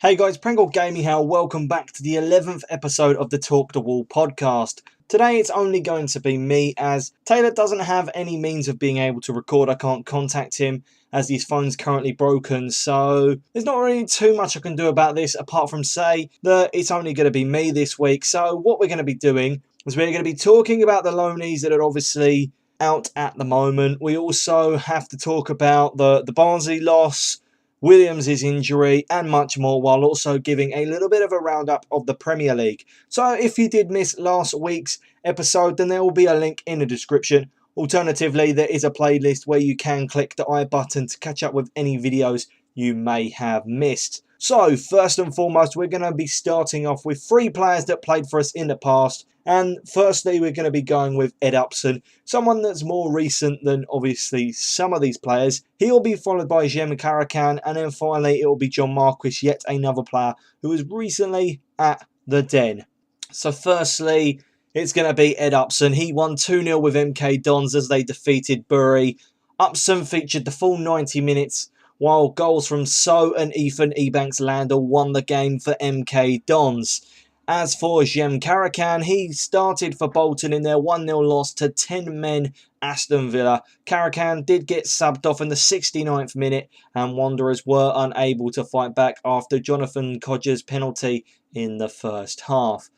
Hey guys, Prangell Gaming here. Welcome back to the 11th episode of the Talk the Wall podcast. Today it's only going to be me as Taylor doesn't have any means of being able to record. I can't contact him as his phone's currently broken, so there's not really too much I can do about this apart from say that it's only going to be me this week. So what we're going to be doing is we're going to be talking about the loanees that are obviously out at the moment. We also have to talk about the Barnsley loss, Williams' injury, and much more, while also giving a little bit of a roundup of the Premier League. So if you did miss last week's episode, then there will be a link in the description. Alternatively, there is a playlist where you can click the I button to catch up with any videos you may have missed. So first and foremost, we're going to be starting off with three players that played for us in the past. And firstly, we're going to be going with Ed Upson, someone that's more recent than obviously some of these players. He'll be followed by Jem Karakan, and then finally it will be John Marquis, yet another player who was recently at the Den. So firstly, it's going to be Ed Upson. He won 2-0 with MK Dons as they defeated Bury. Upson featured the full 90 minutes, while goals from So and Ethan Ebanks-Landell won the game for MK Dons. As for Jem Karakan, he started for Bolton in their 1-0 loss to 10-men Aston Villa. Karakan did get subbed off in the 69th minute, and Wanderers were unable to fight back after Jonathan Codger's penalty in the first half.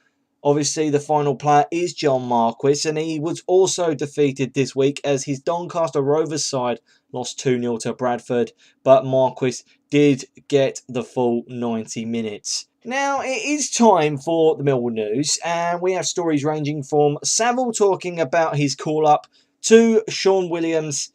Obviously, the final player is John Marquis, and he was also defeated this week as his Doncaster Rovers side lost 2-0 to Bradford, but Marquis did get the full 90 minutes. Now, it is time for the Millwall news, and we have stories ranging from Saville talking about his call-up to Shaun Williams,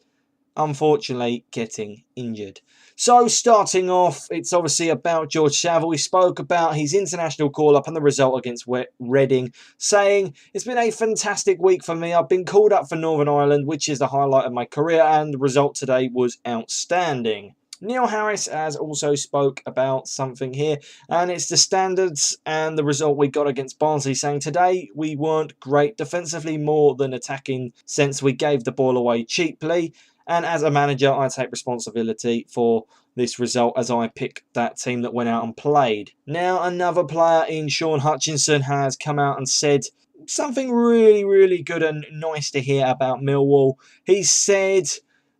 unfortunately, getting injured. So, starting off, it's obviously about George Saville. He spoke about his international call-up and the result against Reading, saying, "It's been a fantastic week for me. I've been called up for Northern Ireland, which is the highlight of my career, and the result today was outstanding." Neil Harris has also spoke about something here, and it's the standards and the result we got against Barnsley, saying today we weren't great defensively more than attacking since we gave the ball away cheaply, and as a manager I take responsibility for this result as I picked that team that went out and played. Now another player in Shaun Hutchinson has come out and said something really good and nice to hear about Millwall. He said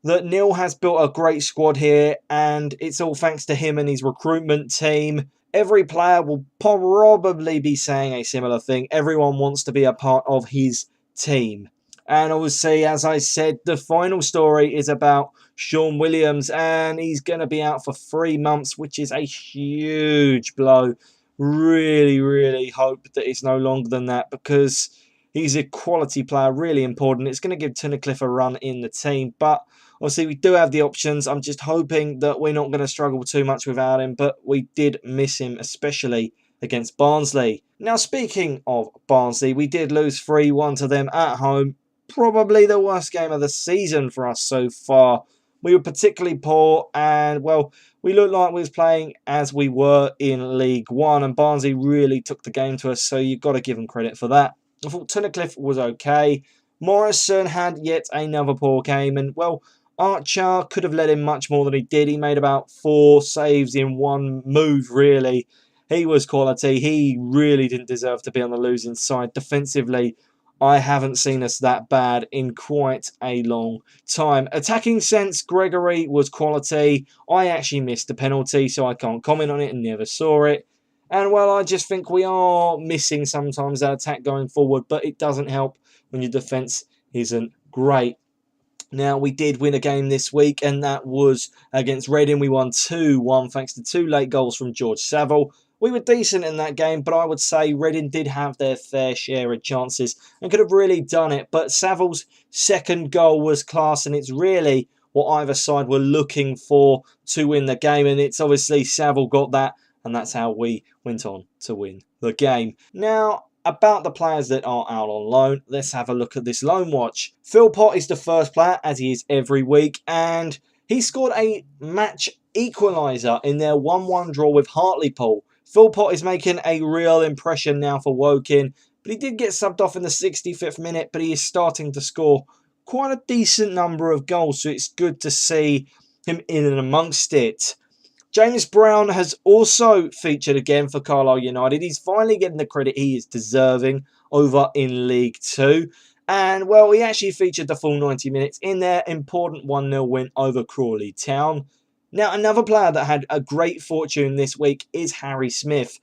that Neil has built a great squad here, and it's all thanks to him and his recruitment team. Every player will probably be saying a similar thing. Everyone wants to be a part of his team. And obviously, as I said, the final story is about Shaun Williams, and he's going to be out for 3 months, which is a huge blow. Really hope that it's no longer than that, because he's a quality player, really important. It's going to give Tunnicliffe a run in the team, but obviously, we do have the options. I'm just hoping that we're not going to struggle too much without him, but we did miss him, especially against Barnsley. Now, speaking of Barnsley, we did lose 3-1 to them at home. Probably the worst game of the season for us so far. We were particularly poor, and, well, we looked like we was playing as we were in League One, and Barnsley really took the game to us, so you've got to give them credit for that. I thought Tunnicliffe was okay. Morrison had yet another poor game, and, well, Archer could have led him much more than he did. He made about 4 saves in one move, really. He was quality. He really didn't deserve to be on the losing side. Defensively, I haven't seen us that bad in quite a long time. Attacking sense, Gregory was quality. I actually missed the penalty, so I can't comment on it and never saw it. And, well, I just think we are missing sometimes that attack going forward, but it doesn't help when your defence isn't great. Now, we did win a game this week, and that was against Reading. We won 2-1 thanks to 2 late goals from George Saville. We were decent in that game, but I would say Reading did have their fair share of chances and could have really done it. But Saville's second goal was class, and it's really what either side were looking for to win the game. And it's obviously Saville got that, and that's how we went on to win the game. Now, about the players that are out on loan, let's have a look at this loan watch. Philpott is the first player, as he is every week, and he scored a match equaliser in their 1-1 draw with Hartlepool. Philpott is making a real impression now for Woking, but he did get subbed off in the 65th minute, but he is starting to score quite a decent number of goals, so it's good to see him in and amongst it. James Brown has also featured again for Carlisle United. He's finally getting the credit he is deserving over in League Two. And, well, he actually featured the full 90 minutes in their important 1-0 win over Crawley Town. Now, another player that had a great fortune this week is Harry Smith.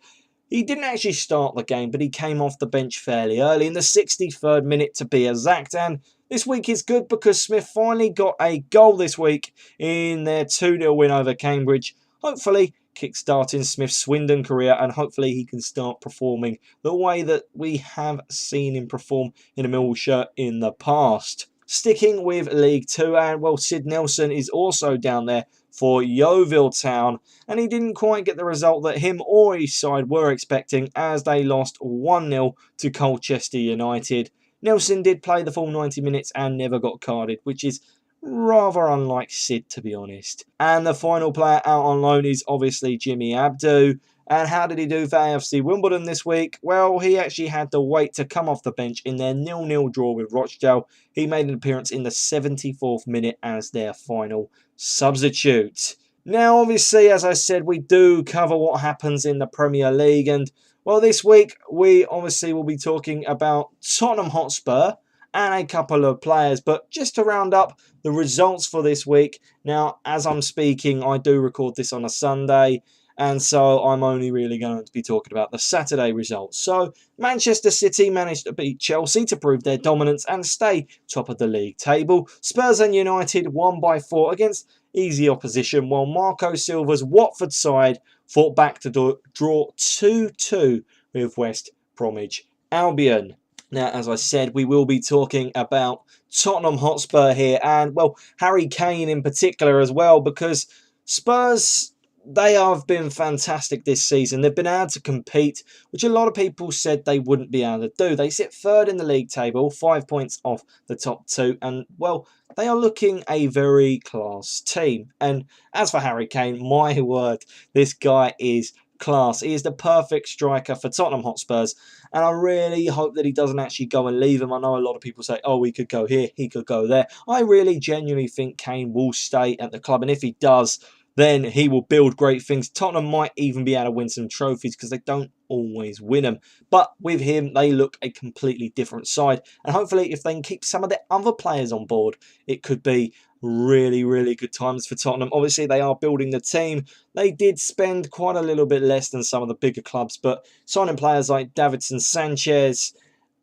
He didn't actually start the game, but he came off the bench fairly early in the 63rd minute to be exact. And this week is good because Smith finally got a goal this week in their 2-0 win over Cambridge. Hopefully, kick-starting Smith's Swindon career, and hopefully he can start performing the way that we have seen him perform in a Millwall shirt in the past. Sticking with League Two, and, well, Sid Nelson is also down there for Yeovil Town, and he didn't quite get the result that him or his side were expecting as they lost 1-0 to Colchester United. Nelson did play the full 90 minutes and never got carded, which is rather unlike Sid, to be honest. And the final player out on loan is obviously Jimmy Abdu. And how did he do for AFC Wimbledon this week? Well, he actually had to wait to come off the bench in their 0-0 draw with Rochdale. He made an appearance in the 74th minute as their final substitute. Now, obviously, as I said, we do cover what happens in the Premier League. And, well, this week we obviously will be talking about Tottenham Hotspur and a couple of players. But just to round up the results for this week. Now, as I'm speaking, I do record this on a Sunday. And so I'm only really going to be talking about the Saturday results. So Manchester City managed to beat Chelsea to prove their dominance and stay top of the league table. Spurs and United won by 4 against easy opposition, while Marco Silva's Watford side fought back to draw 2-2 with West Bromwich Albion. Now, as I said, we will be talking about Tottenham Hotspur here, and, well, Harry Kane in particular as well, because Spurs, they have been fantastic this season. They've been able to compete, which a lot of people said they wouldn't be able to do. They sit third in the league table, 5 points off the top two, and, well, they are looking a very class team. And as for Harry Kane, my word, this guy is class. He is the perfect striker for Tottenham Hotspurs, and I really hope that he doesn't actually go and leave him. I know a lot of people say, oh, he could go here, he could go there. I really genuinely think Kane will stay at the club, and if he does, then he will build great things. Tottenham might even be able to win some trophies because they don't always win them. But with him, they look a completely different side. And hopefully, if they can keep some of their other players on board, it could be really, really good times for Tottenham. Obviously, they are building the team. They did spend quite a little bit less than some of the bigger clubs, but signing players like Davinson Sanchez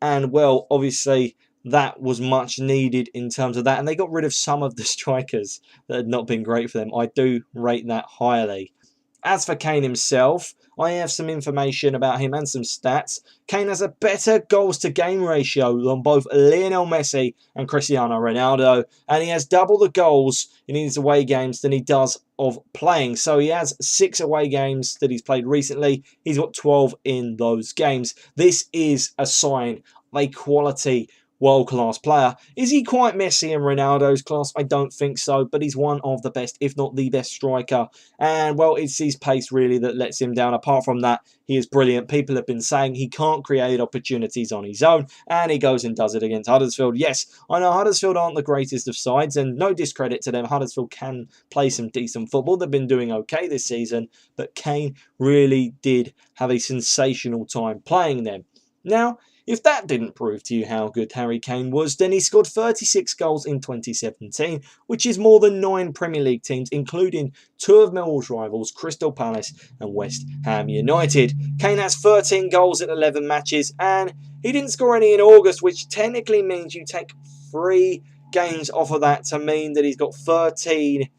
and, well, obviously, that was much needed in terms of that. And they got rid of some of the strikers that had not been great for them. I do rate that highly. As for Kane himself, I have some information about him and some stats. Kane has a better goals to game ratio than both Lionel Messi and Cristiano Ronaldo, and he has double the goals in his away games than he does of playing. So he has 6 away games that he's played recently. He's got 12 in those games. This is a sign of a quality world-class player. Is he quite Messi and Ronaldo's class? I don't think so, but he's one of the best, if not the best striker. And, well, it's his pace really that lets him down. Apart from that, he is brilliant. People have been saying he can't create opportunities on his own, and he goes and does it against Huddersfield. Yes, I know Huddersfield aren't the greatest of sides, and no discredit to them. Huddersfield can play some decent football. They've been doing okay this season, but Kane really did have a sensational time playing them. Now, if that didn't prove to you how good Harry Kane was, then he scored 36 goals in 2017, which is more than 9 Premier League teams, including 2 of Millwall's rivals, Crystal Palace and West Ham United. Kane has 13 goals in 11 matches, and he didn't score any in August, which technically means you take 3 games off of that to mean that he's got 13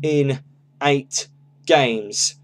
in 8 games.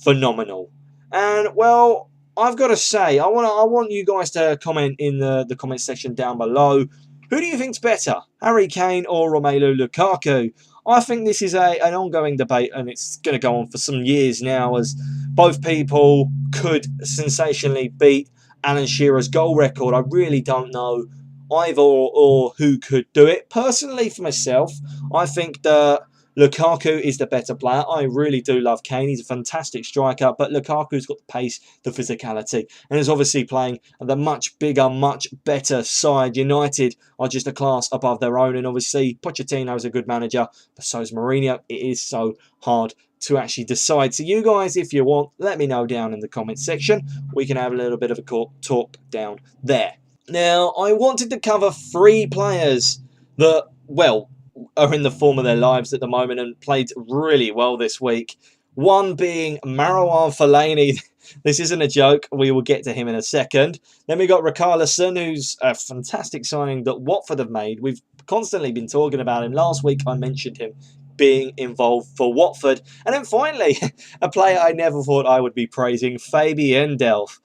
Phenomenal. And, well, I've got to say, I want you guys to comment in the comment section down below. Who do you think's better, Harry Kane or Romelu Lukaku? I think this is an ongoing debate, and it's going to go on for some years now, as both people could sensationally beat Alan Shearer's goal record. I really don't know either or who could do it. Personally, for myself, I think that Lukaku is the better player. I really do love Kane. He's a fantastic striker, but Lukaku's got the pace, the physicality, and is obviously playing at the much bigger, much better side. United are just a class above their own, and obviously Pochettino's a good manager, but so is Mourinho. It is so hard to actually decide. So you guys, if you want, let me know down in the comment section. We can have a little bit of a talk down there. Now, I wanted to cover 3 players that, well, are in the form of their lives at the moment and played really well this week. One being Marouane Fellaini. This isn't a joke. We will get to him in a second. Then we got Richarlison, who's a fantastic signing that Watford have made. We've constantly been talking about him. Last week I mentioned him being involved for Watford. And then finally, a player I never thought I would be praising, Fabian Delph.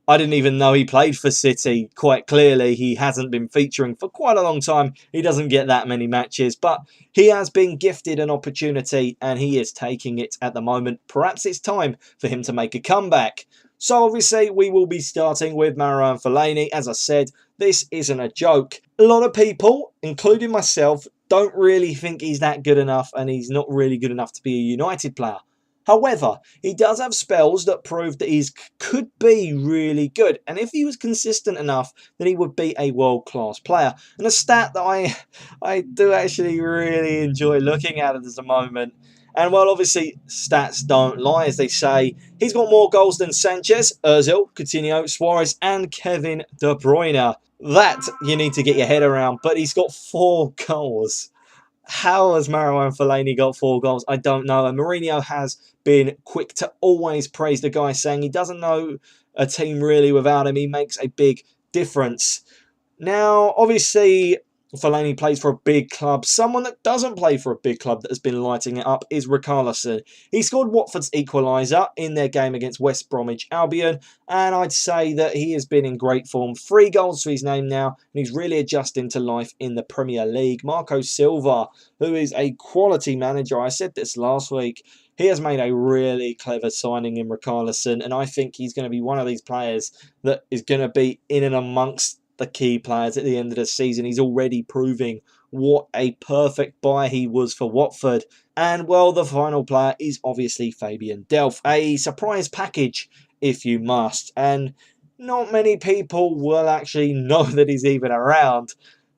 I didn't even know he played for City. Quite clearly, he hasn't been featuring for quite a long time. He doesn't get that many matches, but he has been gifted an opportunity and he is taking it at the moment. Perhaps it's time for him to make a comeback. So obviously, we will be starting with Marouane Fellaini. As I said, this isn't a joke. A lot of people, including myself, don't really think he's that good enough and he's not really good enough to be a United player. However, he does have spells that prove that he could be really good. And if he was consistent enough, then he would be a world-class player. And a stat that I do actually really enjoy looking at it at the moment. And well, obviously, stats don't lie, as they say. He's got more goals than Sanchez, Ozil, Coutinho, Suarez, and Kevin De Bruyne. That you need to get your head around. But he's got 4 goals. How has Marouane Fellaini got 4 goals? I don't know. And Mourinho has been quick to always praise the guy, saying he doesn't know a team really without him. He makes a big difference. Now, obviously, Fellaini plays for a big club. Someone that doesn't play for a big club that has been lighting it up is Richarlison. He scored Watford's equaliser in their game against West Bromwich Albion, and I'd say that he has been in great form. 3 goals to his name now, and he's really adjusting to life in the Premier League. Marco Silva, who is a quality manager, I said this last week, he has made a really clever signing in Richarlison, and I think he's going to be one of these players that is going to be in and amongst the key players at the end of the season. He's already proving what a perfect buy he was for Watford. And well, the final player is obviously Fabian Delph. A surprise package, if you must. And not many people will actually know that he's even around.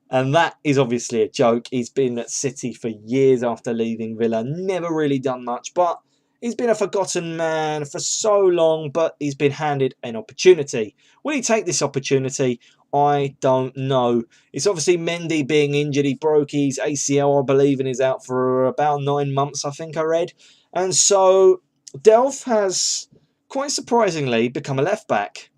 And that is obviously a joke. He's been at City for years after leaving Villa. Never really done much, but he's been a forgotten man for so long, but he's been handed an opportunity. Will he take this opportunity? I don't know. It's obviously Mendy being injured. He broke his ACL, I believe, and is out for about 9 months, I think I read. And so Delph has, quite surprisingly, become a left-back.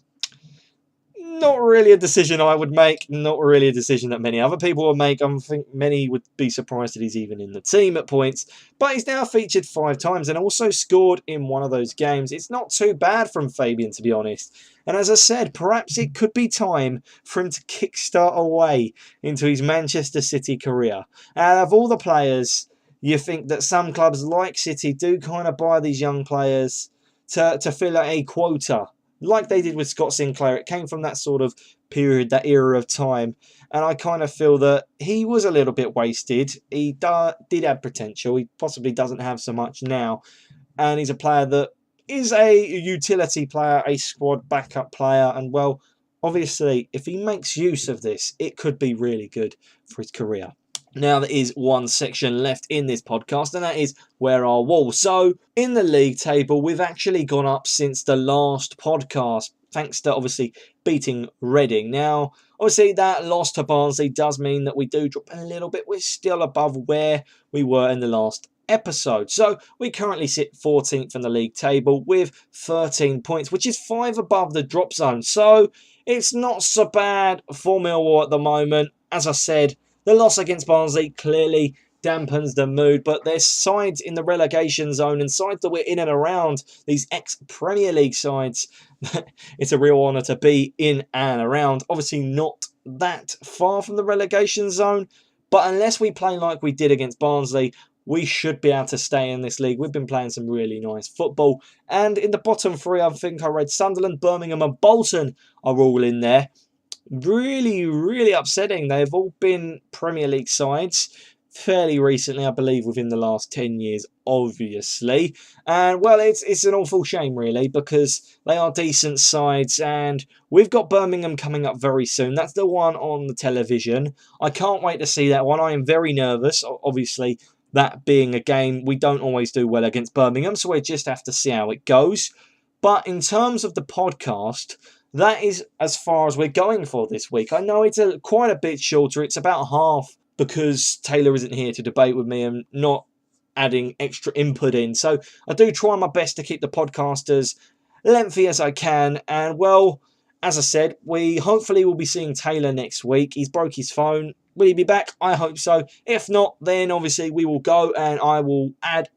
Not really a decision I would make. Not really a decision that many other people would make. I think many would be surprised that he's even in the team at points. But he's now featured 5 times and also scored in one of those games. It's not too bad from Fabian, to be honest. And as I said, perhaps it could be time for him to kickstart away into his Manchester City career. Out of all the players, you think that some clubs like City do kind of buy these young players to fill out a quota, like they did with Scott Sinclair. It came from that sort of period, that era of time. And I kind of feel that he was a little bit wasted. He did have potential. He possibly doesn't have so much now. And he's a player that is a utility player, a squad backup player. And, well, obviously, if he makes use of this, it could be really good for his career. Now, there is one section left in this podcast, and that is Where Are Wolves? So, in the league table, we've actually gone up since the last podcast, thanks to, obviously, beating Reading. Now, obviously, that loss to Barnsley does mean that we do drop a little bit. We're still above where we were in the last episode. So, we currently sit 14th in the league table with 13 points, which is 5 above the drop zone. So, it's not so bad for Millwall at the moment. As I said, the loss against Barnsley clearly dampens the mood, but there's sides in the relegation zone and sides that we're in and around, these ex-Premier League sides. It's a real honour to be in and around. Obviously not that far from the relegation zone, but unless we play like we did against Barnsley, we should be able to stay in this league. We've been playing some really nice football. And in the bottom 3, I think I read Sunderland, Birmingham and Bolton are all in there. Really, really upsetting. They've all been Premier League sides fairly recently, I believe within the last 10 years, obviously. And, well, it's an awful shame, really, because they are decent sides, and we've got Birmingham coming up very soon. That's the one on the television. I can't wait to see that one. I am very nervous, obviously. that being a game we don't always do well against Birmingham, so we just have to see how it goes. But in terms of the podcast, that is as far as we're going for this week. I know it's quite a bit shorter. It's about half because Taylor isn't here to debate with me and not adding extra input in. So I do try my best to keep the podcast as lengthy as I can. And well, as I said, we hopefully will be seeing Taylor next week. He's broke his phone. Will he be back? I hope so. If not, then obviously we will go and I will add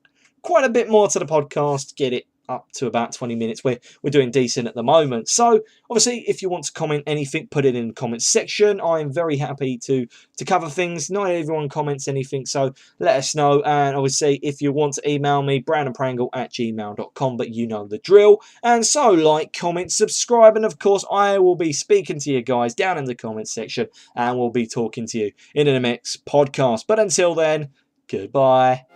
quite a bit more to the podcast, get it up to about 20 minutes. We're doing decent at the moment. So obviously, if you want to comment anything, put it in the comments section. I'm very happy to cover things. Not everyone comments anything, so let us know. And obviously, if you want to email me, brandonprangell@gmail.com, but you know the drill. And so, like, comment, subscribe, and of course, I will be speaking to you guys down in the comments section, and we'll be talking to you in the next podcast. But until then, goodbye.